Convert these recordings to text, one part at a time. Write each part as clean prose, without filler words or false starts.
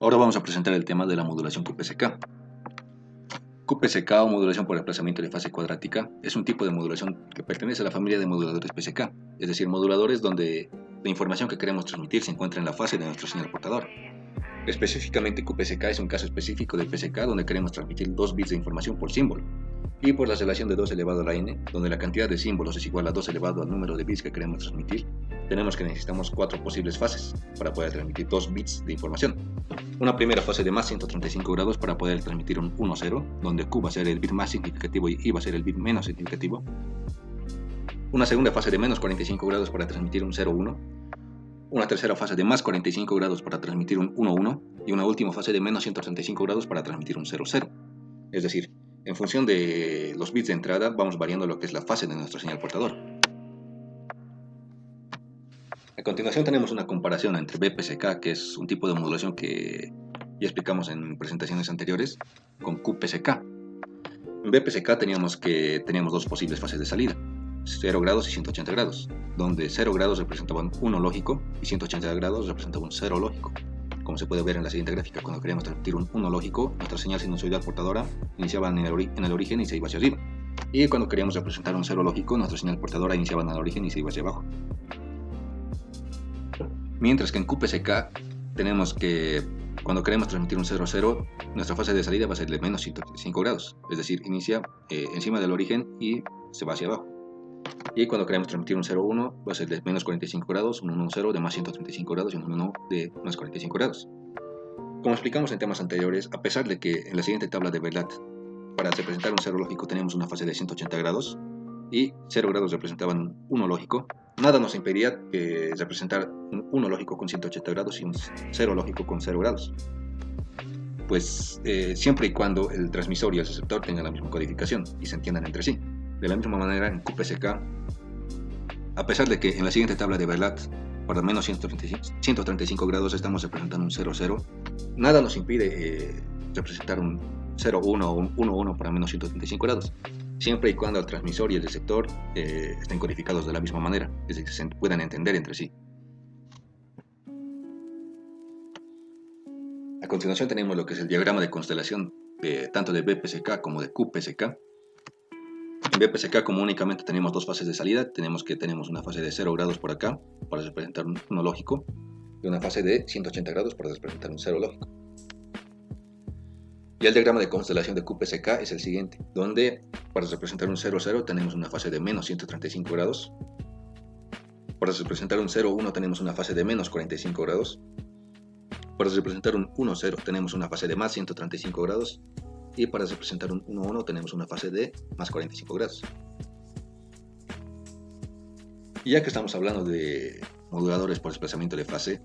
Ahora vamos a presentar el tema de la modulación QPSK. QPSK o modulación por desplazamiento de fase cuadrática es un tipo de modulación que pertenece a la familia de moduladores PSK, es decir, moduladores donde la información que queremos transmitir se encuentra en la fase de nuestro señal portador. Específicamente QPSK es un caso específico de PSK donde queremos transmitir 2 bits de información por símbolo, y por la relación de 2 elevado a la n, donde la cantidad de símbolos es igual a 2 elevado al número de bits que queremos transmitir, tenemos que necesitamos 4 posibles fases para poder transmitir 2 bits de información. Una primera fase de más 135 grados para poder transmitir un 1-0, donde Q va a ser el bit más significativo y I va a ser el bit menos significativo. Una segunda fase de menos 45 grados para transmitir un 0-1. Una tercera fase de más 45 grados para transmitir un 1-1. Y una última fase de menos 135 grados para transmitir un 0-0. Es decir, en función de los bits de entrada, vamos variando lo que es la fase de nuestro señal portador. A continuación tenemos una comparación entre BPSK, que es un tipo de modulación que ya explicamos en presentaciones anteriores, con QPSK. En BPSK teníamos dos posibles fases de salida, 0 grados y 180 grados, donde 0 grados representaba un 1 lógico y 180 grados representaba un 0 lógico. Como se puede ver en la siguiente gráfica, cuando queríamos transmitir un 1 lógico, nuestra señal sinusoidal portadora iniciaba en el origen y se iba hacia arriba. Y cuando queríamos representar un 0 lógico, nuestra señal portadora iniciaba en el origen y se iba hacia abajo. Mientras que en QPSK tenemos que cuando queremos transmitir un 0-0, nuestra fase de salida va a ser de menos 135 grados, es decir, inicia encima del origen y se va hacia abajo. Y cuando queremos transmitir un 0-1 va a ser de menos 45 grados, un 1-0 de más 135 grados y un 1 de más 45 grados. Como explicamos en temas anteriores, a pesar de que en la siguiente tabla de verdad para representar un 0 lógico tenemos una fase de 180 grados y 0 grados representaban un 1 lógico, nada nos impedía representar un 1 lógico con 180 grados y un 0 lógico con 0 grados. Pues siempre y cuando el transmisor y el receptor tengan la misma codificación y se entiendan entre sí. De la misma manera en QPSK, a pesar de que en la siguiente tabla de Verlat para menos 135 grados estamos representando un 0-0, nada nos impide representar un 0-1 o un 1-1 para menos 135 grados, siempre y cuando el transmisor y el receptor estén codificados de la misma manera, es decir, se puedan entender entre sí. A continuación tenemos lo que es el diagrama de constelación tanto de BPSK como de QPSK. En BPSK, como únicamente tenemos dos fases de salida, tenemos una fase de 0 grados por acá para representar un 1 lógico y una fase de 180 grados para representar un 0 lógico. Y el diagrama de constelación de QPSK es el siguiente, donde para representar un 0-0 tenemos una fase de menos 135 grados, para representar un 0-1 tenemos una fase de menos 45 grados, para representar un 1-0 tenemos una fase de más 135 grados, y para representar un 1-1 tenemos una fase de más 45 grados. Y ya que estamos hablando de moduladores por desplazamiento de fase,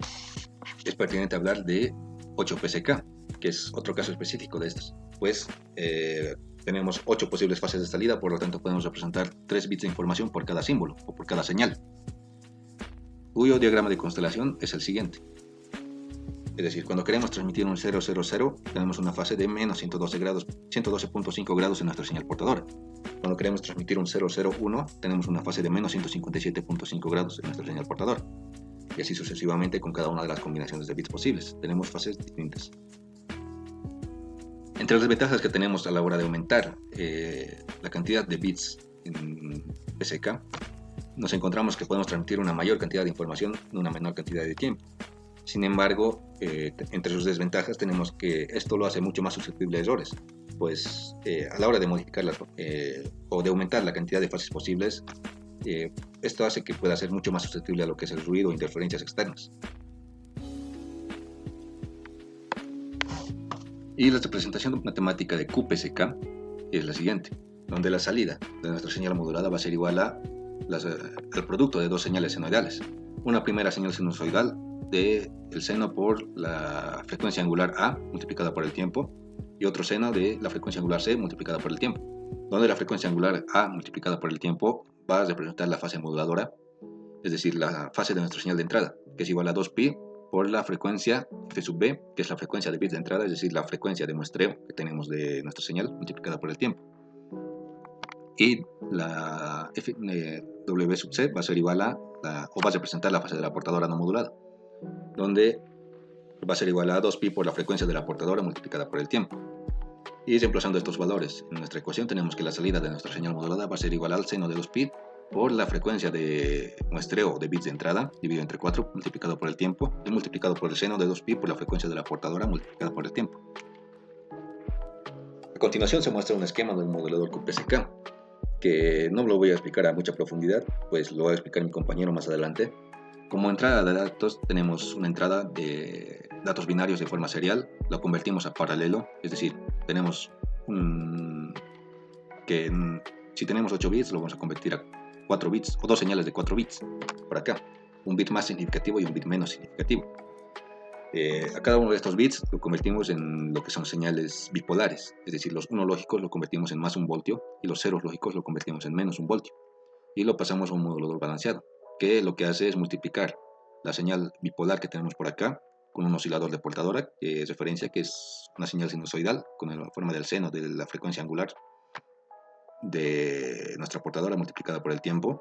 es pertinente hablar de 8PSK, que es otro caso específico de estos. Pues tenemos 8 posibles fases de salida, por lo tanto podemos representar 3 bits de información por cada símbolo o por cada señal, cuyo diagrama de constelación es el siguiente. Es decir, cuando queremos transmitir un 000, tenemos una fase de menos 112.5 grados en nuestra señal portadora. Cuando queremos transmitir un 001, tenemos una fase de menos 157.5 grados en nuestra señal portadora. Y así sucesivamente con cada una de las combinaciones de bits posibles. Tenemos fases distintas. Entre las desventajas que tenemos a la hora de aumentar la cantidad de bits en PSK, nos encontramos que podemos transmitir una mayor cantidad de información en una menor cantidad de tiempo. Sin embargo, entre sus desventajas tenemos que esto lo hace mucho más susceptible a errores, pues a la hora de modificar o de aumentar la cantidad de fases posibles, esto hace que pueda ser mucho más susceptible a lo que es el ruido o interferencias externas. Y la representación matemática de QPSK es la siguiente, donde la salida de nuestra señal modulada va a ser igual al producto de dos señales senoidales. Una primera señal sinusoidal del seno por la frecuencia angular A multiplicada por el tiempo y otro seno de la frecuencia angular C multiplicada por el tiempo, donde la frecuencia angular A multiplicada por el tiempo va a representar la fase moduladora, es decir, la fase de nuestra señal de entrada, que es igual a 2pi por la frecuencia f sub b, que es la frecuencia de bits de entrada, es decir, la frecuencia de muestreo que tenemos de nuestra señal multiplicada por el tiempo. Y la w sub c va a ser igual a o va a representar la fase de la portadora no modulada, donde va a ser igual a 2pi por la frecuencia de la portadora multiplicada por el tiempo. Y reemplazando estos valores en nuestra ecuación, tenemos que la salida de nuestra señal modulada va a ser igual al seno de 2pi por la frecuencia de muestreo de bits de entrada dividido entre 4 multiplicado por el tiempo y multiplicado por el seno de 2pi por la frecuencia de la portadora multiplicada por el tiempo. A continuación se muestra un esquema de un modulador QPSK, que no lo voy a explicar a mucha profundidad, pues lo va a explicar mi compañero más adelante. Como entrada de datos tenemos una entrada de datos binarios de forma serial, lo convertimos a paralelo, es decir, tenemos si tenemos 8 bits lo vamos a convertir a 4 bits o dos señales de 4 bits por acá, un bit más significativo y un bit menos significativo. A cada uno de estos bits lo convertimos en lo que son señales bipolares, es decir, los 1 lógicos lo convertimos en más 1 voltio y los 0 lógicos lo convertimos en menos 1 voltio y lo pasamos a un modulador balanceado, que lo que hace es multiplicar la señal bipolar que tenemos por acá con un oscilador de portadora, que es referencia, que es una señal sinusoidal con la forma del seno de la frecuencia angular de nuestra portadora multiplicada por el tiempo,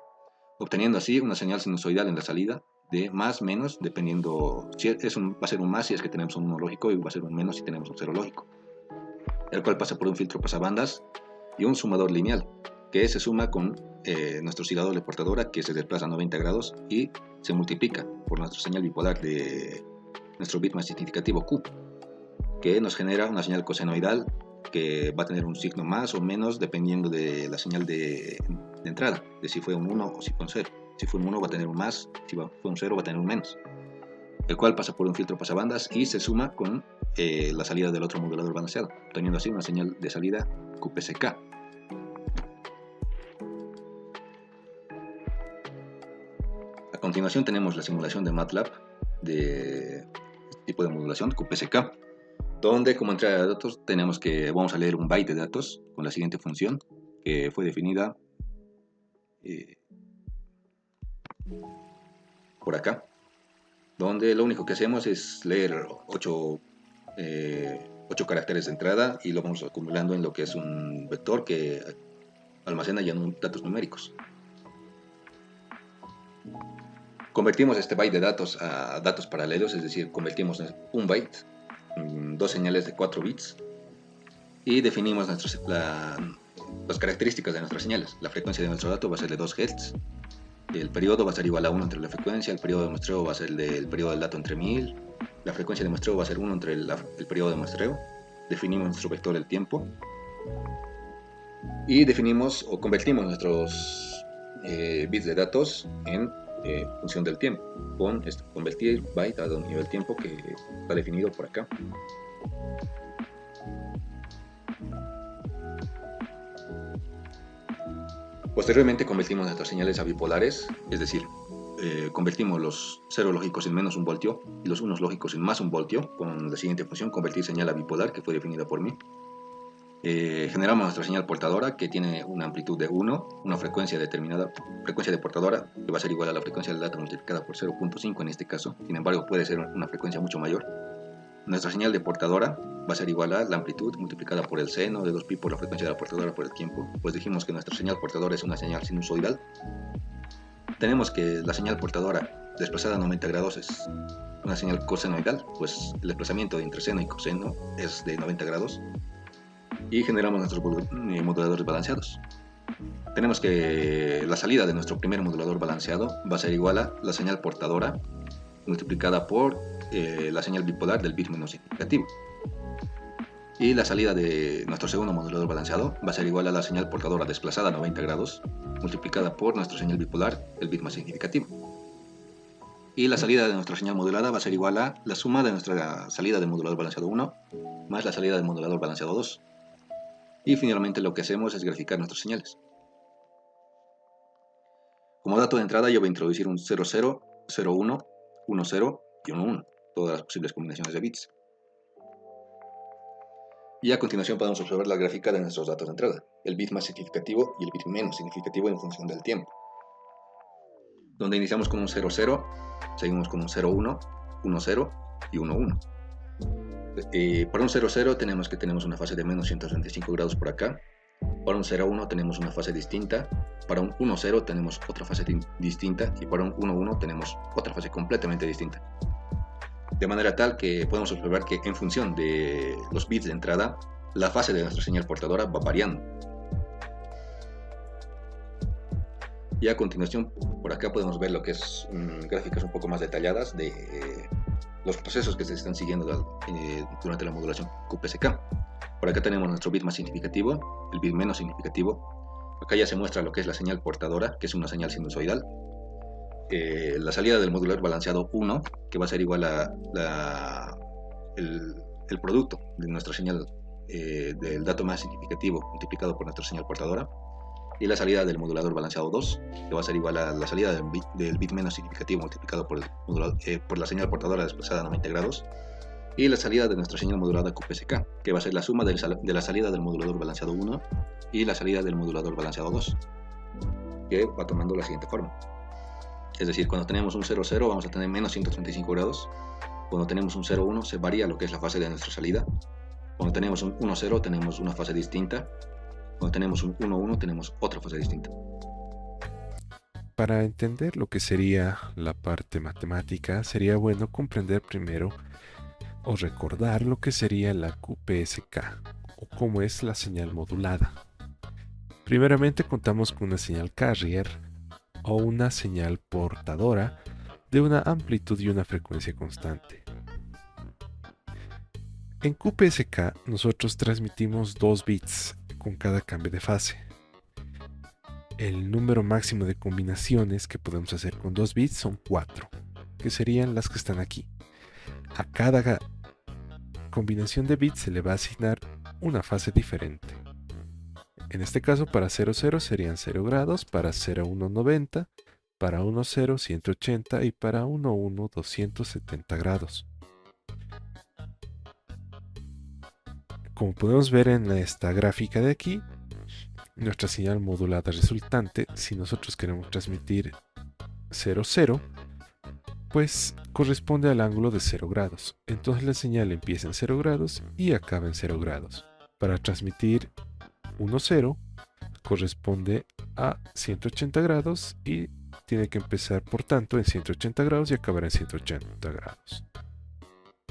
obteniendo así una señal sinusoidal en la salida de más, menos, dependiendo, va a ser un más si es que tenemos un 1 lógico y va a ser un menos si tenemos un 0 lógico, el cual pasa por un filtro pasabandas y un sumador lineal, que se suma con nuestro oscilador de portadora, que se desplaza a 90 grados y se multiplica por nuestra señal bipolar de nuestro bit más significativo Q, que nos genera una señal cosenoidal que va a tener un signo más o menos dependiendo de la señal de entrada, de si fue un 1 o si fue un 0. Si fue un 1 va a tener un más, si fue un 0 va a tener un menos, el cual pasa por un filtro pasabandas y se suma con la salida del otro modulador balanceado, obteniendo así una señal de salida QPSK. A continuación tenemos la simulación de MATLAB de este tipo de modulación QPSK, donde como entrada de datos vamos a leer un byte de datos con la siguiente función que fue definida por acá, donde lo único que hacemos es leer 8 caracteres de entrada y lo vamos acumulando en lo que es un vector que almacena ya datos numéricos. Convertimos este byte de datos a datos paralelos, es decir, convertimos un byte en dos señales de 4 bits y definimos las características de nuestras señales. La frecuencia de nuestro dato va a ser de 2 Hz, el periodo va a ser igual a 1 entre la frecuencia, el periodo de muestreo va a ser el periodo del dato entre 1000, la frecuencia de muestreo va a ser 1 entre el periodo de muestreo, definimos nuestro vector del tiempo y definimos o convertimos nuestros bits de datos en función del tiempo, con convertir byte a un nivel tiempo que está definido por acá. Posteriormente convertimos nuestras señales a bipolares, es decir, convertimos los 0 lógicos en menos 1 voltio y los 1 lógicos en más 1 voltio con la siguiente función: convertir señal a bipolar, que fue definida por mí. Generamos nuestra señal portadora, que tiene una amplitud de 1, una frecuencia determinada, frecuencia de portadora, que va a ser igual a la frecuencia del dato multiplicada por 0.5 en este caso. Sin embargo, puede ser una frecuencia mucho mayor. Nuestra señal de portadora va a ser igual a la amplitud multiplicada por el seno de 2pi por la frecuencia de la portadora por el tiempo, pues dijimos que nuestra señal portadora es una señal sinusoidal. Tenemos que la señal portadora desplazada a 90 grados es una señal cosenoidal, pues el desplazamiento entre seno y coseno es de 90 grados. Y generamos nuestros moduladores balanceados. Tenemos que la salida de nuestro primer modulador balanceado va a ser igual a la señal portadora multiplicada por la señal bipolar del bit menos significativo. Y la salida de nuestro segundo modulador balanceado va a ser igual a la señal portadora desplazada a 90 grados multiplicada por nuestra señal bipolar, el bit más significativo. Y la salida de nuestra señal modulada va a ser igual a la suma de nuestra salida de modulador balanceado 1 más la salida del modulador balanceado 2. Y finalmente lo que hacemos es graficar nuestras señales. Como dato de entrada yo voy a introducir un 00, 01, 10 y 11, todas las posibles combinaciones de bits. Y a continuación podemos observar la gráfica de nuestros datos de entrada, el bit más significativo y el bit menos significativo en función del tiempo. Donde iniciamos con un 00, seguimos con un 01, 10 y 11. Para un 00 tenemos una fase de menos 135 grados por acá. Para un 01 tenemos una fase distinta. Para un 10 tenemos otra fase distinta. Y para un 11 tenemos otra fase completamente distinta. de manera tal que podemos observar que en función de los bits de entrada, la fase de nuestra señal portadora va variando. Y a continuación, por acá podemos ver lo que es gráficas un poco más detalladas de los procesos que se están siguiendo durante la modulación QPSK. Por acá tenemos nuestro bit más significativo, el bit menos significativo. Acá ya se muestra lo que es la señal portadora, que es una señal sinusoidal. La salida del modulador balanceado 1, que va a ser igual a el producto de nuestra señal del dato más significativo multiplicado por nuestra señal portadora, y la salida del modulador balanceado 2, que va a ser igual a la salida del bit menos significativo multiplicado por la señal portadora desplazada a 90 grados, y la salida de nuestra señal modulada QPSK, que va a ser la suma de la salida del modulador balanceado 1 y la salida del modulador balanceado 2, que va tomando la siguiente forma. Es decir, cuando tenemos un 0,0 vamos a tener menos 135 grados. Cuando tenemos un 0,1 se varía lo que es la fase de nuestra salida. Cuando tenemos un 1,0 tenemos una fase distinta. Cuando tenemos un 1,1 tenemos otra fase distinta. Para entender lo que sería la parte matemática, sería bueno comprender primero o recordar lo que sería la QPSK o cómo es la señal modulada. Primeramente contamos con una señal carrier o una señal portadora de una amplitud y una frecuencia constante. En QPSK nosotros transmitimos 2 bits con cada cambio de fase. El número máximo de combinaciones que podemos hacer con 2 bits son 4, que serían las que están aquí. A cada combinación de bits se le va a asignar una fase diferente. En este caso para 00 serían 0 grados, para 01 90, para 10 180 y para 11 270 grados. Como podemos ver en esta gráfica de aquí, nuestra señal modulada resultante, si nosotros queremos transmitir 00, pues corresponde al ángulo de 0 grados. Entonces la señal empieza en 0 grados y acaba en 0 grados. Para transmitir 10 corresponde a 180 grados y tiene que empezar por tanto en 180 grados y acabar en 180 grados.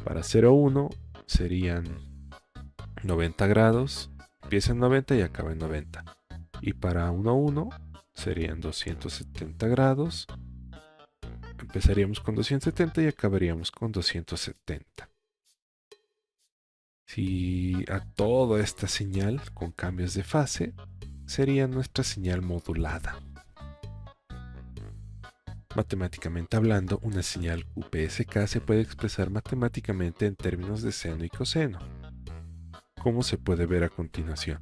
Para 01 serían 90 grados, empieza en 90 y acaba en 90. Y para 11 serían 270 grados, empezaríamos con 270 y acabaríamos con 270. Si a toda esta señal con cambios de fase sería nuestra señal modulada. Matemáticamente hablando, una señal QPSK se puede expresar matemáticamente en términos de seno y coseno, como se puede ver a continuación,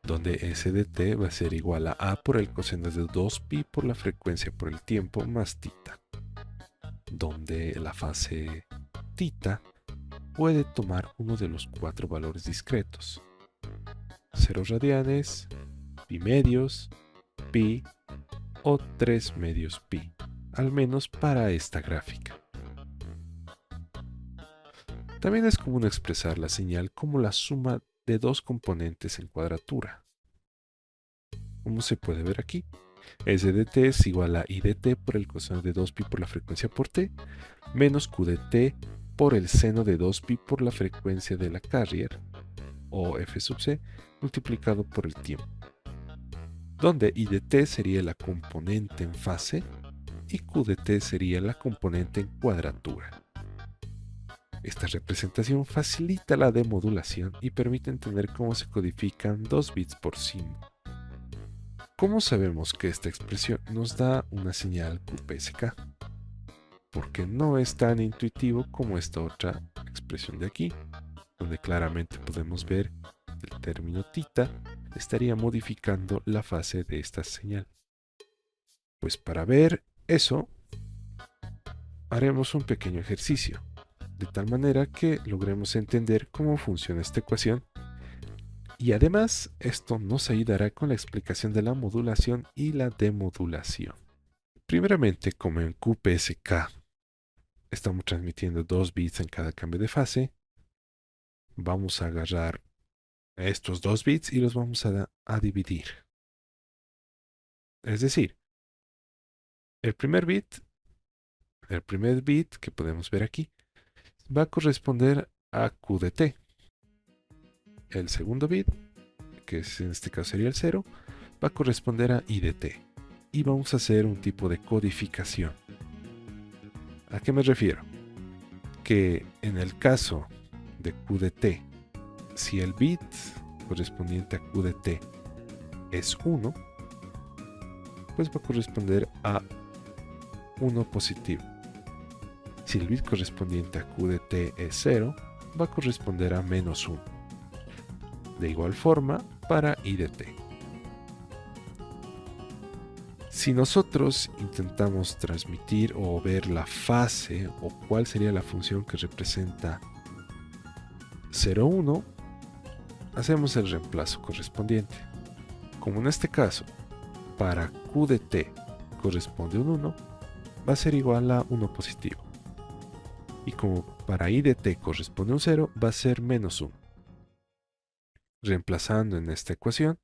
donde S de t va a ser igual a por el coseno de 2pi por la frecuencia por el tiempo más θ, donde la fase θ puede tomar uno de los 4 valores discretos: 0 radianes, pi medios, pi o 3 medios pi, al menos para esta gráfica. También es común expresar la señal como la suma de dos componentes en cuadratura, como se puede ver aquí. S de t es igual a I de t por el coseno de 2pi por la frecuencia por t, menos Q de t por el seno de 2pi por la frecuencia de la carrier, o f sub c, multiplicado por el tiempo, donde I de t sería la componente en fase y Q de t sería la componente en cuadratura. Esta representación facilita la demodulación y permite entender cómo se codifican 2 bits por símbolo. ¿Cómo sabemos que esta expresión nos da una señal QPSK? Porque no es tan intuitivo como esta otra expresión de aquí, donde claramente podemos ver que el término θ estaría modificando la fase de esta señal. Pues para ver eso, haremos un pequeño ejercicio, de tal manera que logremos entender cómo funciona esta ecuación. Y además, esto nos ayudará con la explicación de la modulación y la demodulación. Primeramente, como en QPSK estamos transmitiendo 2 bits en cada cambio de fase, vamos a agarrar estos 2 bits y los vamos a dividir. Es decir, el primer bit que podemos ver aquí, va a corresponder a Q de t. El segundo bit, que en este caso sería el 0, va a corresponder a I de t. Y vamos a hacer un tipo de codificación. ¿A qué me refiero? Que en el caso de Q de t, si el bit correspondiente a Q de t es 1, pues va a corresponder a 1 positivo. Si el bit correspondiente a Q de t es 0, va a corresponder a menos 1. De igual forma para I de t. Si nosotros intentamos transmitir o ver la fase o cuál sería la función que representa 0, 1, hacemos el reemplazo correspondiente. Como en este caso, para Q de t corresponde un 1, va a ser igual a 1 positivo. Y como para I de t corresponde un 0, va a ser menos 1. Reemplazando en esta ecuación,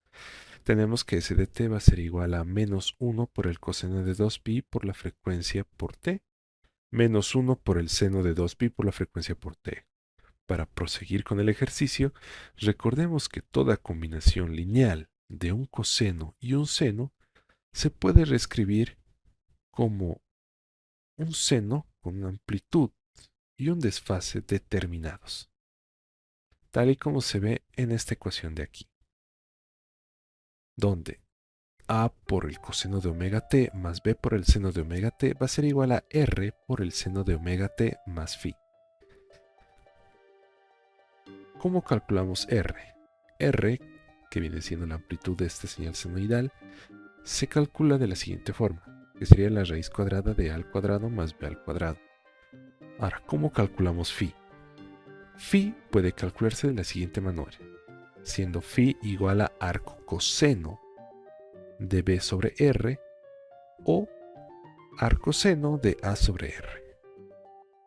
tenemos que S de t va a ser igual a menos 1 por el coseno de 2pi por la frecuencia por t, menos 1 por el seno de 2pi por la frecuencia por t. Para proseguir con el ejercicio, recordemos que toda combinación lineal de un coseno y un seno se puede reescribir como un seno con una amplitud y un desfase determinados, tal y como se ve en esta ecuación de aquí, donde a por el coseno de omega t más b por el seno de omega t va a ser igual a r por el seno de omega t más phi. ¿Cómo calculamos r? R, que viene siendo la amplitud de esta señal senoidal, se calcula de la siguiente forma, que sería la raíz cuadrada de a al cuadrado más b al cuadrado. Ahora, ¿cómo calculamos phi? Phi puede calcularse de la siguiente manera, siendo phi igual a arco coseno de b sobre r o arco seno de a sobre r.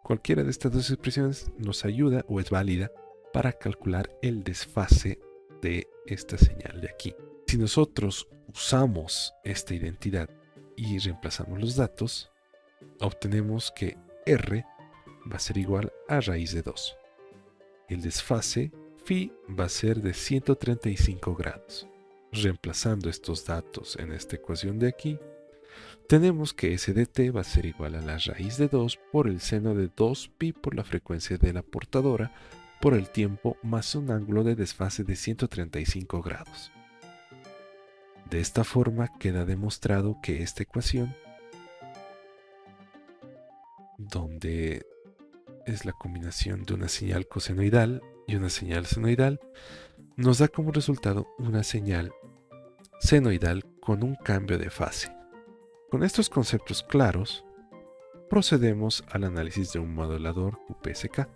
Cualquiera de estas dos expresiones nos ayuda o es válida para calcular el desfase de esta señal de aquí. Si nosotros usamos esta identidad y reemplazamos los datos, obtenemos que r va a ser igual a raíz de 2. El desfase phi va a ser de 135 grados. Reemplazando estos datos en esta ecuación de aquí, tenemos que S de t va a ser igual a la raíz de 2 por el seno de 2pi por la frecuencia de la portadora por el tiempo más un ángulo de desfase de 135 grados. De esta forma queda demostrado que esta ecuación, donde es la combinación de una señal cosenoidal y una señal senoidal, nos da como resultado una señal senoidal con un cambio de fase. Con estos conceptos claros, procedemos al análisis de un modulador QPSK,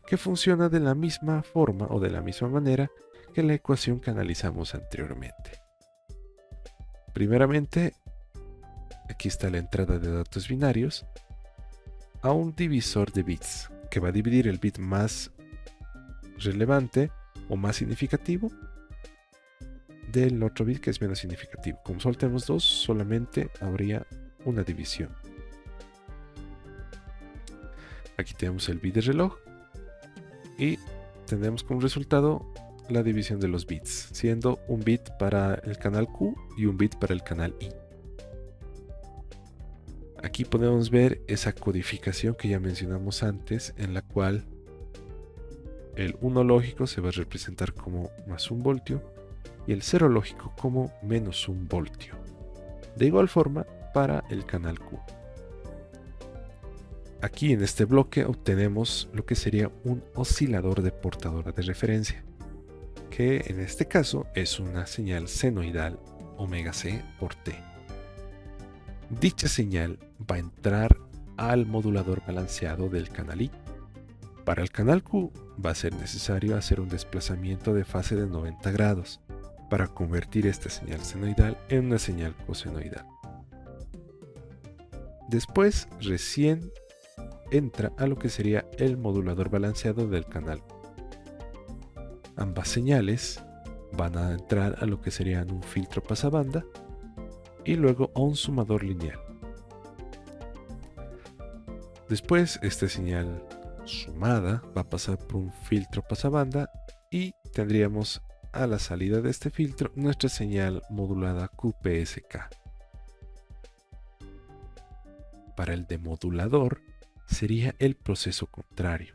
que funciona de la misma forma o de la misma manera que la ecuación que analizamos anteriormente. Primeramente, aquí está la entrada de datos binarios a un divisor de bits, que va a dividir el bit más relevante o más significativo del otro bit que es menos significativo. Como solo tenemos dos, solamente habría una división. Aquí tenemos el bit de reloj y tendremos como resultado la división de los bits, siendo un bit para el canal Q y un bit para el canal I. Aquí podemos ver esa codificación que ya mencionamos antes, en la cual el 1 lógico se va a representar como más 1 voltio y el 0 lógico como menos 1 voltio. De igual forma para el canal Q. Aquí en este bloque obtenemos lo que sería un oscilador de portadora de referencia, que en este caso es una señal senoidal omega c por t. Dicha señal va a entrar al modulador balanceado del canal I. Para el canal Q va a ser necesario hacer un desplazamiento de fase de 90 grados para convertir esta señal senoidal en una señal cosenoidal. Después recién entra a lo que sería el modulador balanceado del canal Q. Ambas señales van a entrar a lo que serían un filtro pasabanda y luego a un sumador lineal. Después esta señal sumada va a pasar por un filtro pasabanda y tendríamos a la salida de este filtro nuestra señal modulada QPSK. Para el demodulador sería el proceso contrario.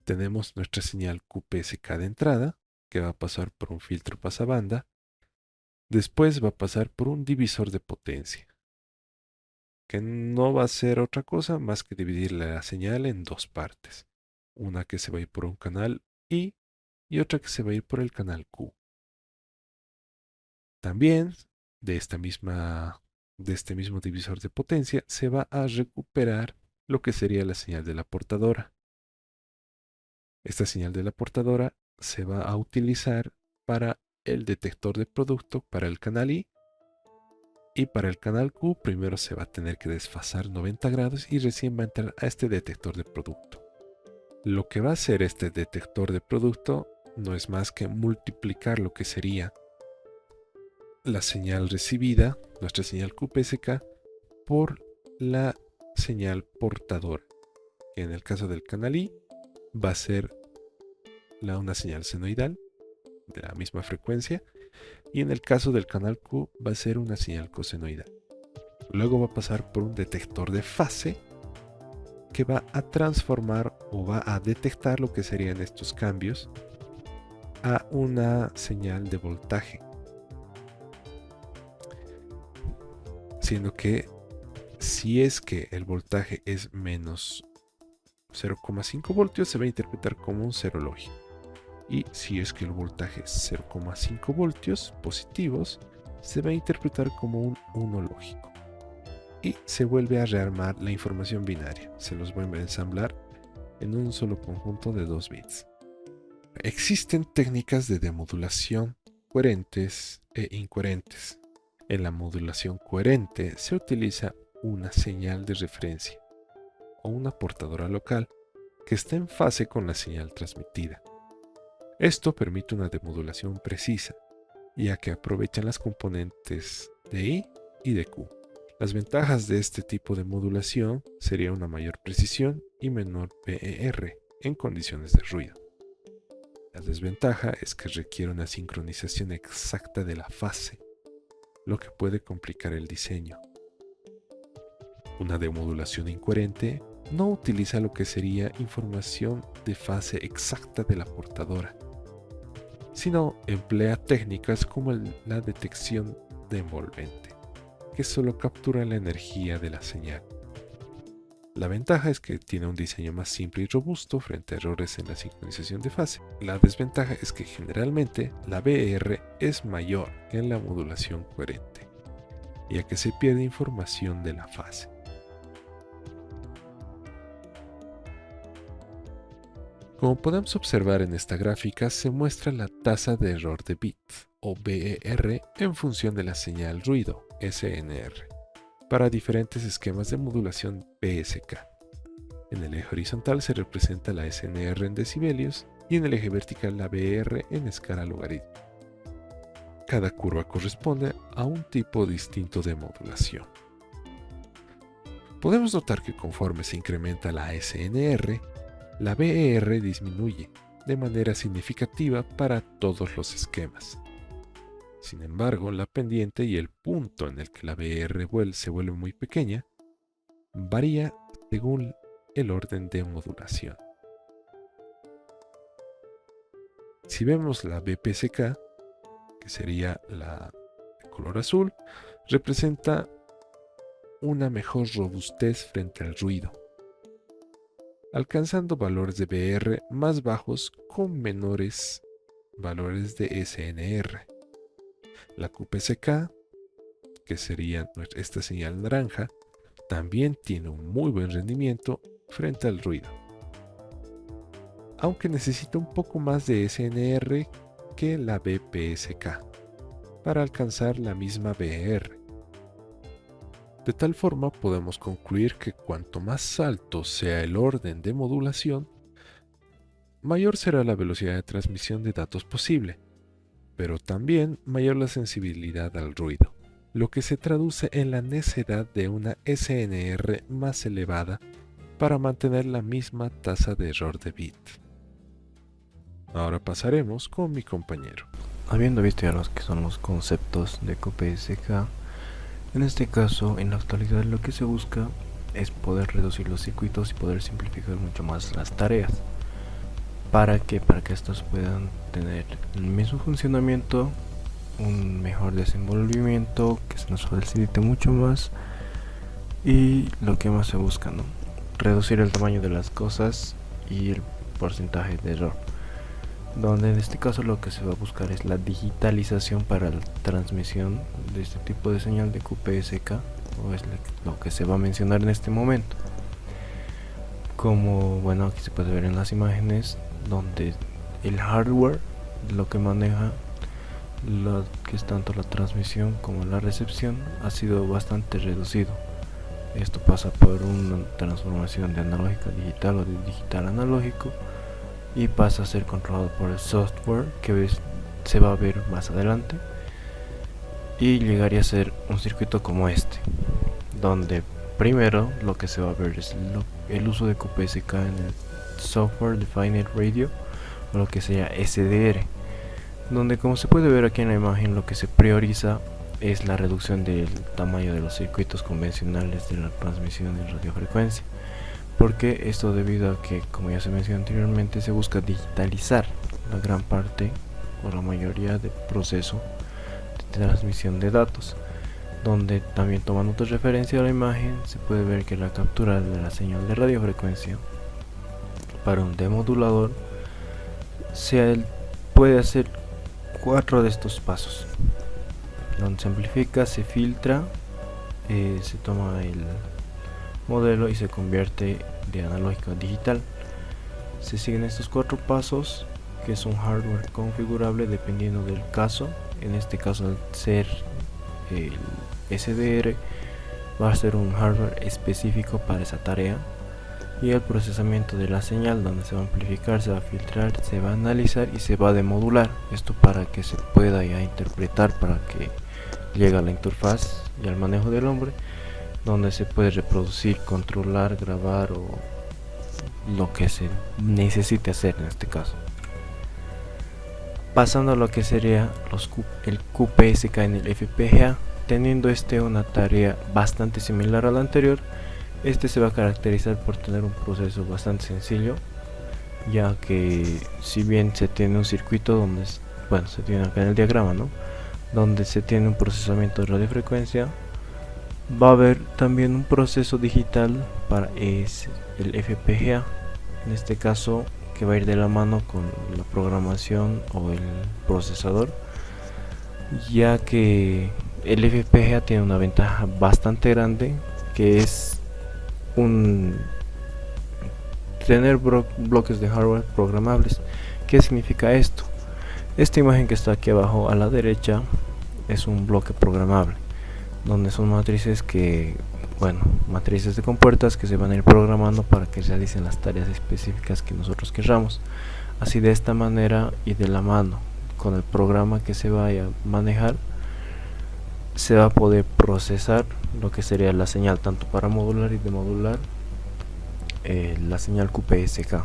Tenemos nuestra señal QPSK de entrada, que va a pasar por un filtro pasabanda. Después va a pasar por un divisor de potencia, que no va a ser otra cosa más que dividir la señal en dos partes. Una que se va a ir por un canal I y otra que se va a ir por el canal Q. También de este mismo divisor de potencia se va a recuperar lo que sería la señal de la portadora. Esta señal de la portadora se va a utilizar para el detector de producto para el canal I, y para el canal Q primero se va a tener que desfasar 90 grados y recién va a entrar a este detector de producto. Lo que va a hacer este detector de producto no es más que multiplicar lo que sería la señal recibida, nuestra señal QPSK, por la señal portadora, que en el caso del canal I va a ser una señal senoidal de la misma frecuencia, y en el caso del canal Q va a ser una señal cosenoidal. Luego va a pasar por un detector de fase que va a transformar o va a detectar lo que serían estos cambios a una señal de voltaje, siendo que si es que el voltaje es menos 0,5 voltios se va a interpretar como un cero lógico, y si es que el voltaje es 0,5 voltios positivos se va a interpretar como un 1 lógico, y se vuelve a rearmar la información binaria, se los vuelve a ensamblar en un solo conjunto de 2 bits. Existen técnicas de demodulación coherentes e incoherentes. En la modulación coherente se utiliza una señal de referencia o una portadora local que está en fase con la señal transmitida. Esto permite una demodulación precisa, ya que aprovechan las componentes de I y de Q. Las ventajas de este tipo de modulación sería una mayor precisión y menor BER en condiciones de ruido. La desventaja es que requiere una sincronización exacta de la fase, lo que puede complicar el diseño. Una demodulación incoherente no utiliza lo que sería información de fase exacta de la portadora, sino emplea técnicas como la detección de envolvente, que solo captura la energía de la señal. La ventaja es que tiene un diseño más simple y robusto frente a errores en la sincronización de fase. La desventaja es que generalmente la BR es mayor que en la modulación coherente, ya que se pierde información de la fase. Como podemos observar en esta gráfica, se muestra la tasa de error de bit, o BER, en función de la señal ruido, SNR, para diferentes esquemas de modulación PSK. En el eje horizontal se representa la SNR en decibelios y en el eje vertical la BER en escala logarítmica. Cada curva corresponde a un tipo distinto de modulación. Podemos notar que conforme se incrementa la SNR, la BER disminuye de manera significativa para todos los esquemas. Sin embargo, la pendiente y el punto en el que la BER se vuelve muy pequeña varía según el orden de modulación. Si vemos la BPSK, que sería la de color azul, representa una mejor robustez frente al ruido, alcanzando valores de BR más bajos con menores valores de SNR. La QPSK, que sería esta señal naranja, también tiene un muy buen rendimiento frente al ruido, aunque necesita un poco más de SNR que la BPSK para alcanzar la misma BR. De tal forma podemos concluir que cuanto más alto sea el orden de modulación, mayor será la velocidad de transmisión de datos posible, pero también mayor la sensibilidad al ruido, lo que se traduce en la necesidad de una SNR más elevada para mantener la misma tasa de error de bit. Ahora pasaremos con mi compañero. Habiendo visto ya los que son los conceptos de QPSK, en este caso, en la actualidad lo que se busca es poder reducir los circuitos y poder simplificar mucho más las tareas. ¿Para qué? Para que estos puedan tener el mismo funcionamiento, un mejor desenvolvimiento, que se nos facilite mucho más, y lo que más se busca, ¿no? Reducir el tamaño de las cosas y el porcentaje de error, donde en este caso lo que se va a buscar es la digitalización para la transmisión de este tipo de señal de QPSK, o es lo que se va a mencionar en este momento. Como bueno, aquí se puede ver en las imágenes, donde el hardware lo que maneja lo que es tanto la transmisión como la recepción ha sido bastante reducido. Esto pasa por una transformación de analógico a digital o de digital a analógico, y pasa a ser controlado por el software, que se va a ver más adelante, y llegaría a ser un circuito como este, donde primero lo que se va a ver es el uso de QPSK en el Software Defined Radio, o lo que sería SDR, donde, como se puede ver aquí en la imagen, lo que se prioriza es la reducción del tamaño de los circuitos convencionales de la transmisión en radiofrecuencia. Porque esto debido a que, como ya se mencionó anteriormente, se busca digitalizar la gran parte o la mayoría del proceso de transmisión de datos, donde también, tomando otra referencia a la imagen, se puede ver que la captura de la señal de radiofrecuencia para un demodulador puede hacer 4 de estos pasos, donde se amplifica, se filtra, se toma el modelo y se convierte de analógico a digital. Se siguen estos 4 pasos, que es un hardware configurable dependiendo del caso. En este caso, al ser el SDR, va a ser un hardware específico para esa tarea, y el procesamiento de la señal, donde se va a amplificar, se va a filtrar, se va a analizar y se va a demodular. Esto para que se pueda ya interpretar, para que llegue a la interfaz y al manejo del hombre, donde se puede reproducir, controlar, grabar o lo que se necesite hacer en este caso. Pasando a lo que sería el QPSK en el FPGA, teniendo una tarea bastante similar a la anterior. Este se va a caracterizar por tener un proceso bastante sencillo, ya que si bien se tiene un circuito donde, se tiene acá en el diagrama, ¿no?, donde se tiene un procesamiento de radiofrecuencia, va a haber también un proceso digital para el FPGA, en este caso, que va a ir de la mano con la programación o el procesador, ya que el FPGA tiene una ventaja bastante grande, que es tener bloques de hardware programables. ¿Qué significa esto? Esta imagen que está aquí abajo a la derecha es un bloque programable, donde son matrices matrices de compuertas que se van a ir programando para que realicen las tareas específicas que nosotros querramos. Así, de esta manera y de la mano con el programa que se vaya a manejar, se va a poder procesar lo que sería la señal, tanto para modular y demodular la señal QPSK.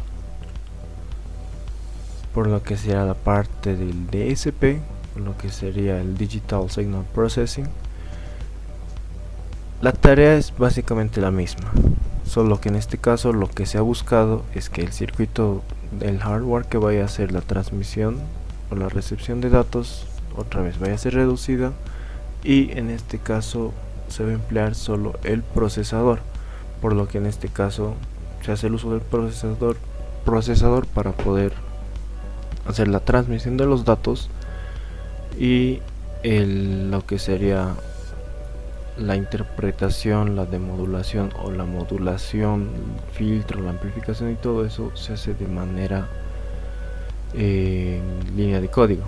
Por lo que sería la parte del DSP, por lo que sería el Digital Signal Processing, la tarea es básicamente la misma, solo que en este caso lo que se ha buscado es que el circuito del hardware que vaya a hacer la transmisión o la recepción de datos otra vez vaya a ser reducida, y en este caso se va a emplear solo el procesador, por lo que en este caso se hace el uso del procesador para poder hacer la transmisión de los datos, y lo que sería la interpretación, la demodulación o la modulación, el filtro, la amplificación y todo eso se hace de manera en línea de código,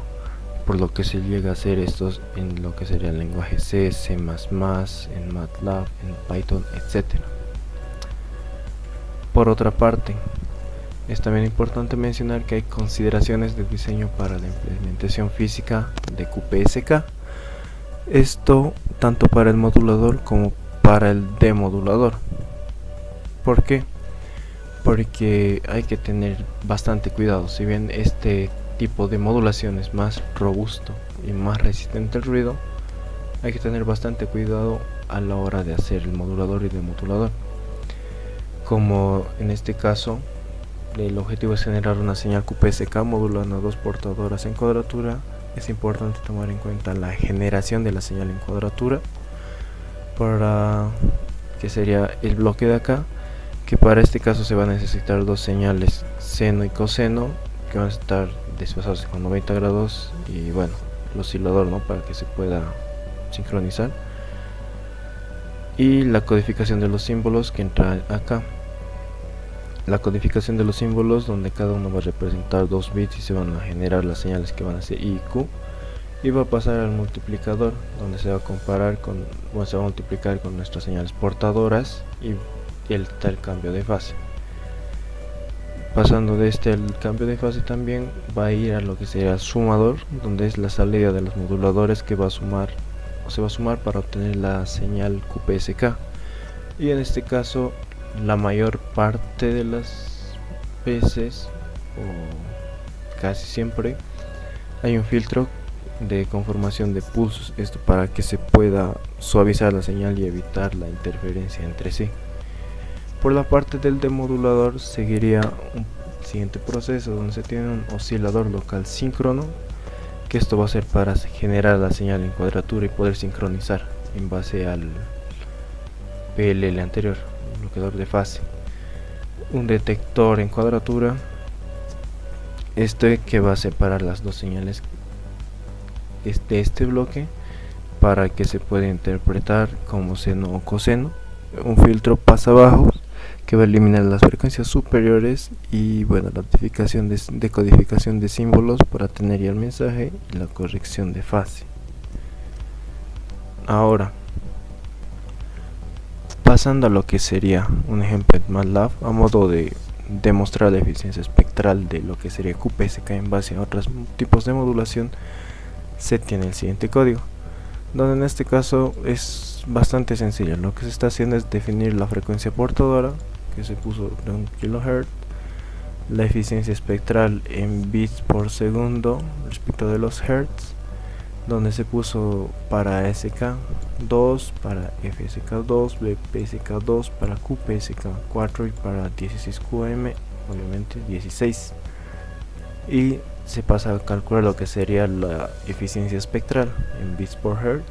por lo que se llega a hacer estos en lo que sería el lenguaje C, C++, en MATLAB, en Python, etc. Por otra parte, es también importante mencionar que hay consideraciones de diseño para la implementación física de QPSK. Esto tanto para el modulador como para el demodulador. ¿Por qué? porque hay que tener bastante cuidado. Si bien este tipo de modulación es más robusto y más resistente al ruido, hay que tener bastante cuidado a la hora de hacer el modulador y demodulador. Como en este caso, el objetivo es generar una señal QPSK modulando dos portadoras en cuadratura. Es importante tomar en cuenta la generación de la señal en cuadratura, para que sería el bloque de acá, que para este caso se va a necesitar dos señales seno y coseno que van a estar desfasados con 90 grados, y bueno, el oscilador, ¿no?, para que se pueda sincronizar, y la codificación de los símbolos que entra acá. La codificación de los símbolos, donde cada uno va a representar 2 bits y se van a generar las señales que van a ser I y Q, y va a pasar al multiplicador, donde se va a comparar con, bueno, se va a multiplicar con nuestras señales portadoras y el tal cambio de fase. Pasando de este al cambio de fase, también va a ir a lo que sería el sumador, donde es la salida de los moduladores que va a sumar, o se va a sumar para obtener la señal QPSK. Y en este caso, la mayor parte de las veces, o casi siempre, hay un filtro de conformación de pulsos, esto para que se pueda suavizar la señal y evitar la interferencia entre sí. Por la parte del demodulador seguiría un siguiente proceso, donde se tiene un oscilador local síncrono, que esto va a ser para generar la señal en cuadratura y poder sincronizar en base al PLL anterior, bloqueador de fase. Un detector en cuadratura, que va a separar las dos señales de este bloque para que se pueda interpretar como seno o coseno. Un filtro pasabajos que va a eliminar las frecuencias superiores, y bueno, la decodificación de símbolos para tener ya el mensaje y la corrección de fase. Ahora, pasando a lo que sería un ejemplo en MATLAB a modo de demostrar la eficiencia espectral de lo que sería QPSK en base a otros tipos de modulación, se tiene el siguiente código, donde en este caso es bastante sencillo. Lo que se está haciendo es definir la frecuencia portadora, que se puso de 1 kHz, la eficiencia espectral en bits por segundo respecto de los hertz, donde se puso para SK2, para FSK2, BPSK2, para QPSK4 y para 16QAM, obviamente 16, y se pasa a calcular lo que sería la eficiencia espectral en bits por hertz,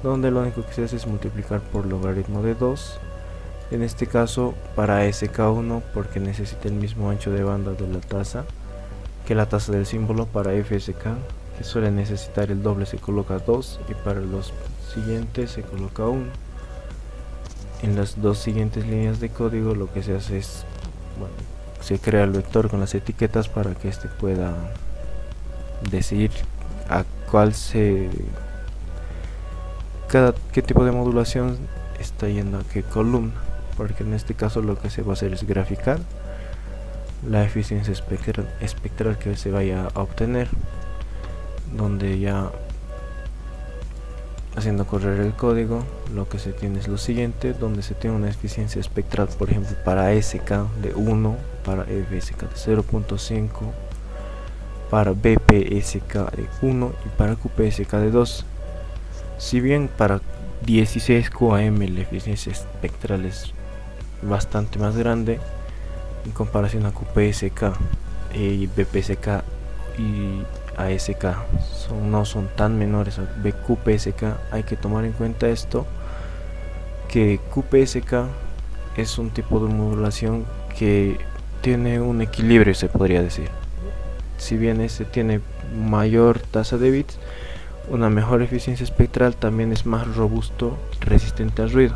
donde lo único que se hace es multiplicar por logaritmo de 2, en este caso para SK1 porque necesita el mismo ancho de banda de la tasa que la tasa del símbolo. Para FSK, que suele necesitar el doble, se coloca 2, y para los siguientes se coloca 1. En las dos siguientes líneas de código lo que se hace es, bueno, se crea el vector con las etiquetas para que este pueda decidir a qué tipo de modulación está yendo a qué columna, porque en este caso lo que se va a hacer es graficar la eficiencia espectral que se vaya a obtener, donde ya haciendo correr el código lo que se tiene es lo siguiente, donde se tiene una eficiencia espectral, por ejemplo, para SK de 1, para FSK de 0.5, para BPSK de 1 y para QPSK de 2. Si bien para 16 QAM la eficiencia espectral es bastante más grande en comparación a QPSK y BPSK, y ASK no son tan menores a QPSK, hay que tomar en cuenta esto, que QPSK es un tipo de modulación que tiene un equilibrio, se podría decir. Si bien este tiene mayor tasa de bits, una mejor eficiencia espectral, también es más robusto, resistente al ruido,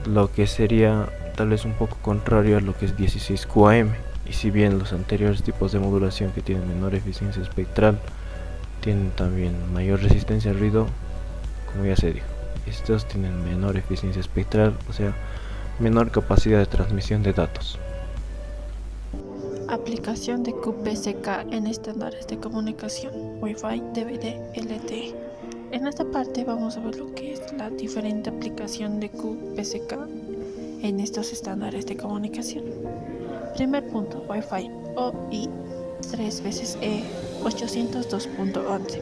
lo que sería tal vez un poco contrario a lo que es 16 QAM. Y si bien los anteriores tipos de modulación que tienen menor eficiencia espectral tienen también mayor resistencia al ruido, como ya se dijo, estos tienen menor eficiencia espectral, o sea, menor capacidad de transmisión de datos. Aplicación de QPSK en estándares de comunicación Wi-Fi, DVD, LTE. En esta parte vamos a ver lo que es la diferente aplicación de QPSK en estos estándares de comunicación. Primer punto, Wi-Fi OI 3 veces E 802.11.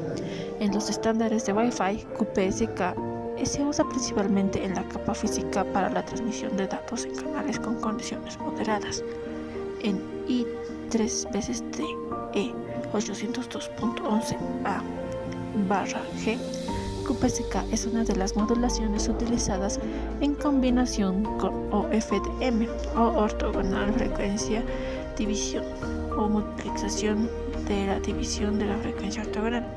En los estándares de Wi-Fi, QPSK se usa principalmente en la capa física para la transmisión de datos en canales con condiciones moderadas. En I 3 veces D E 802.11a/G, QPSK es una de las modulaciones utilizadas en combinación con OFDM o ortogonal frecuencia división o multiplicación de la división de la frecuencia ortogonal.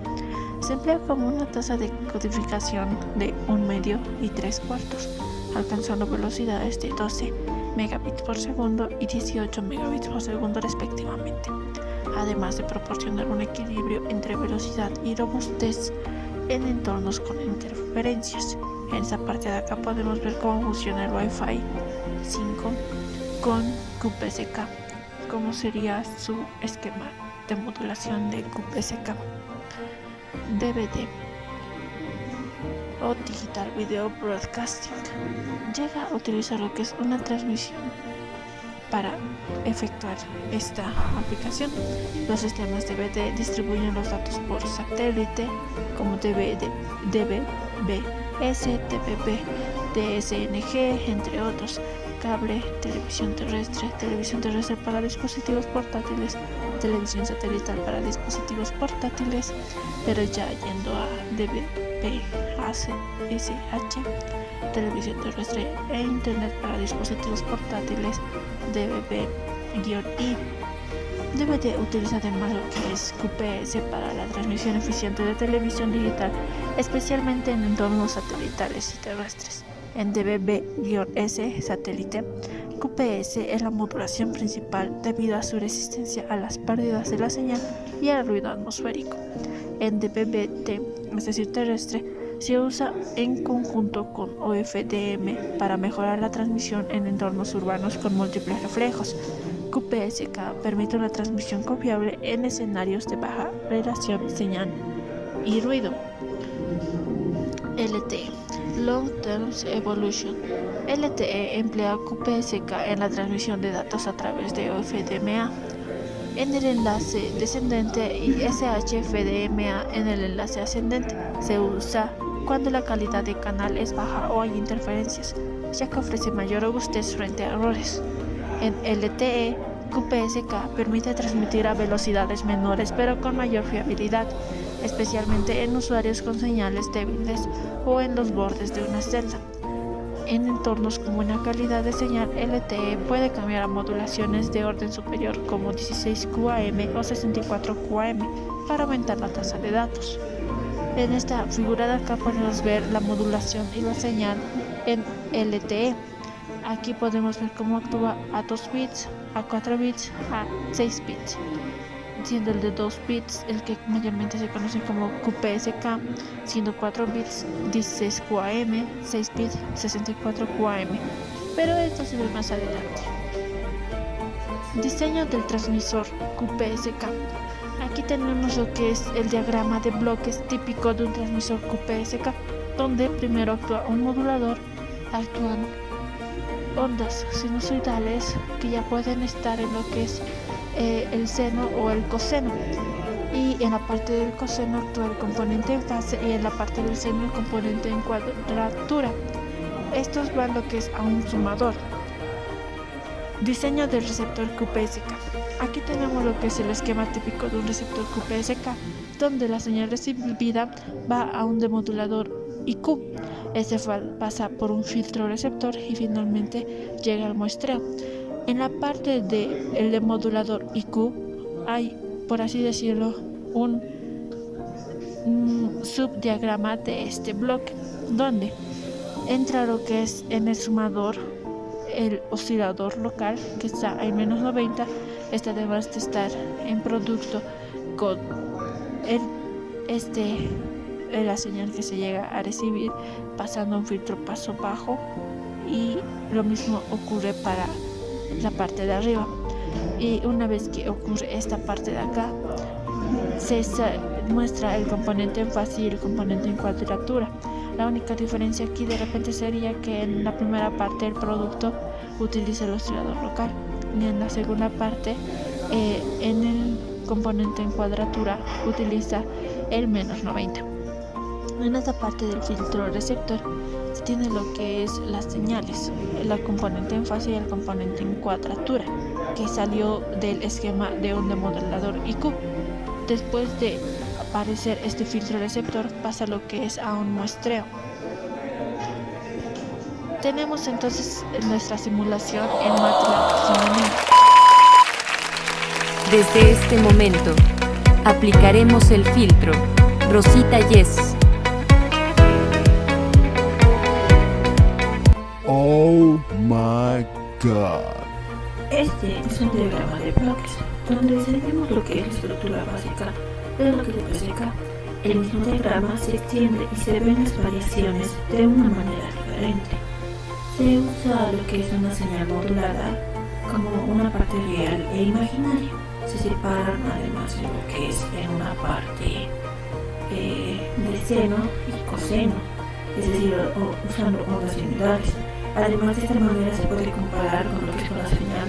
Se emplea como una tasa de codificación de 1/2 y 3/4, alcanzando velocidades de 12 megabits por segundo y 18 megabits por segundo respectivamente, además de proporcionar un equilibrio entre velocidad y robustez en entornos con interferencias. En esta parte de acá podemos ver cómo funciona el Wi-Fi 5 con QPSK, cómo sería su esquema de modulación de QPSK. DVD o Digital Video Broadcasting llega a utilizar lo que es una transmisión para efectuar esta aplicación. Los sistemas DVD distribuyen los datos por satélite como DVD, DVB-S, TPP, DSNG, entre otros, cable, televisión terrestre para dispositivos portátiles, televisión satelital para dispositivos portátiles, pero ya yendo a DVB-SH, televisión terrestre e internet para dispositivos portátiles, DVB-I. DVD utiliza además lo que es QPS para la transmisión eficiente de televisión digital, especialmente en entornos satelitales y terrestres. En DVB-S satélite, QPS es la modulación principal debido a su resistencia a las pérdidas de la señal y al ruido atmosférico. En DVB-T, es decir terrestre, se usa en conjunto con OFDM para mejorar la transmisión en entornos urbanos con múltiples reflejos. QPSK permite una transmisión confiable en escenarios de baja relación, señal y ruido. LTE, Long Term Evolution. LTE emplea QPSK en la transmisión de datos a través de OFDMA en el enlace descendente y SHFDMA en el enlace ascendente. Se usa cuando la calidad de canal es baja o hay interferencias, ya que ofrece mayor robustez frente a errores. En LTE, QPSK permite transmitir a velocidades menores pero con mayor fiabilidad, especialmente en usuarios con señales débiles o en los bordes de una celda. En entornos con buena calidad de señal, LTE puede cambiar a modulaciones de orden superior como 16 QAM o 64 QAM para aumentar la tasa de datos. En esta figura de acá podemos ver la modulación y la señal en LTE. Aquí podemos ver cómo actúa a 2 bits, a 4 bits, a 6 bits, siendo el de 2 bits el que mayormente se conoce como QPSK, siendo 4 bits 16 QAM, 6 bits 64 QAM, pero esto se ve más adelante. Diseño del transmisor QPSK. Aquí tenemos lo que es el diagrama de bloques típico de un transmisor QPSK, donde primero actúa un modulador, actúan ondas sinusoidales que ya pueden estar en lo que es el seno o el coseno, y en la parte del coseno actúa el componente en fase y en la parte del seno el componente en cuadratura. Estos van lo que es a un sumador. Diseño del receptor QPSK. Aquí tenemos lo que es el esquema típico de un receptor QPSK, donde la señal recibida va a un demodulador IQ. Este pasa por un filtro receptor y finalmente llega al muestreo. En la parte del demodulador IQ hay, por así decirlo, un subdiagrama de este bloque, donde entra lo que es en el sumador el oscilador local, que está en -90. Este además de estar en producto con la señal que se llega a recibir pasando un filtro paso bajo, y lo mismo ocurre para la parte de arriba. Y una vez que ocurre esta parte de acá, se muestra el componente en fase y el componente en cuadratura. La única diferencia aquí de repente sería que en la primera parte del producto utiliza el oscilador local, Y en la segunda parte, en el componente en cuadratura, utiliza el menos 90. En esta parte del filtro receptor se tiene lo que es las señales, la componente en fase y el componente en cuadratura, que salió del esquema de un demodelador IQ. Después de aparecer este filtro receptor, pasa lo que es a un muestreo. Tenemos entonces nuestra simulación en MATLAB Simulink. Desde este momento, aplicaremos el filtro Rosita Yes. Oh my God. Este es un diagrama de bloques, donde seguimos lo que es la estructura básica de lo que es PSK. El mismo diagrama se extiende y se ven las variaciones de una manera diferente. Se usa lo que es una señal modulada como una parte real e imaginaria. Se separan además en lo que es en una parte de seno y coseno, es decir, usando ondas similares. Además, de esta manera se puede comparar con lo que es una señal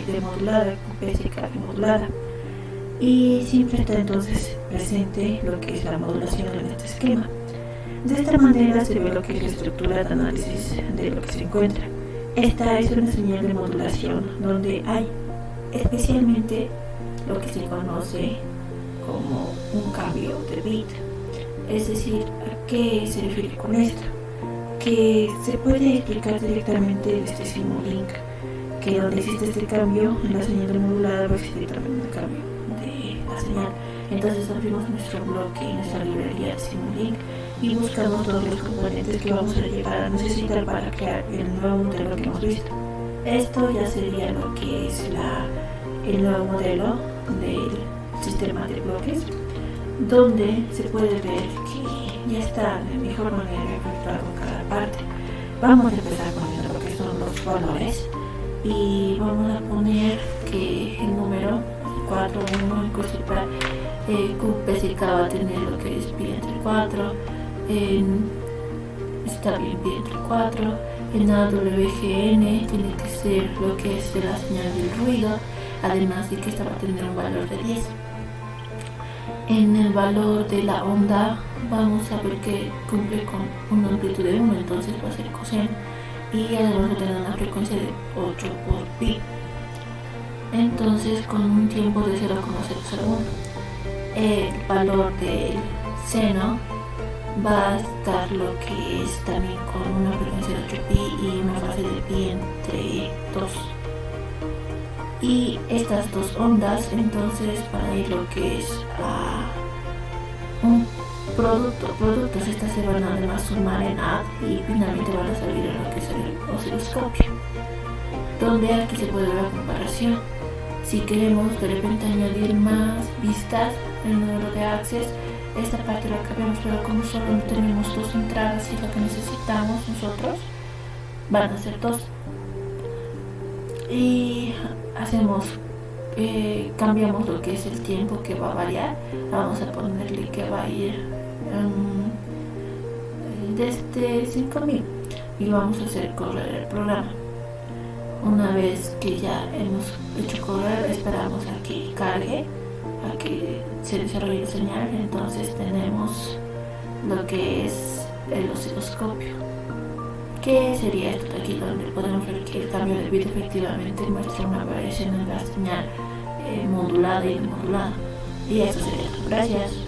demodulada, PSK modulada. Y siempre está entonces presente lo que es la modulación en este esquema. De esta manera se ve lo que es la estructura de análisis de lo que se encuentra. Esta es una señal de modulación donde hay especialmente lo que se conoce como un cambio de bit. Es decir, ¿a qué se refiere con esto? Que se puede explicar directamente de este Simulink, que donde existe este cambio en la señal modulada va a existir también un cambio de la señal. Entonces abrimos nuestro bloque y nuestra librería de Simulink y buscamos todos los componentes que vamos a llegar a necesitar para crear el nuevo modelo que hemos visto. Esto ya sería lo que es el nuevo modelo del sistema de bloques, donde se puede ver que ya está de mejor manera efectuado cada parte. Vamos a empezar poniendo lo que son los valores y vamos a poner que el número 4, 1 en cursiva, QPSK va a tener lo que es pi entre 4, está bien pi entre 4, en AWGN tiene que ser lo que es de la señal del ruido, además de que esta va a tener un valor de 10. En el valor de la onda vamos a ver que cumple con una amplitud de 1, entonces va a ser coseno, y además va a tener una frecuencia de 8 por pi, entonces con un tiempo de 0,001. El valor del seno va a estar lo que es también con una frecuencia de 8 pi y una fase de pi entre 2. Y estas dos ondas entonces para ir lo que es a un productos, estas se van a además sumar en add y finalmente van a salir en lo que es el osciloscopio, donde aquí se puede ver la comparación. Si queremos de repente añadir más vistas, el número de axes, esta parte la cambiamos, pero como solo tenemos dos entradas y es lo que necesitamos nosotros, van a ser dos. Y hacemos, cambiamos lo que es el tiempo que va a variar. Vamos a ponerle que va a ir desde 5000 y vamos a hacer correr el programa. Una vez que ya hemos hecho correr, esperamos a que cargue, a que se desarrolle la señal. Entonces tenemos lo que es el osciloscopio, que sería esto de aquí, donde podemos ver que el cambio de bit efectivamente muestra una variación en la señal modulada y desmodulada. Y eso sería todo. Gracias.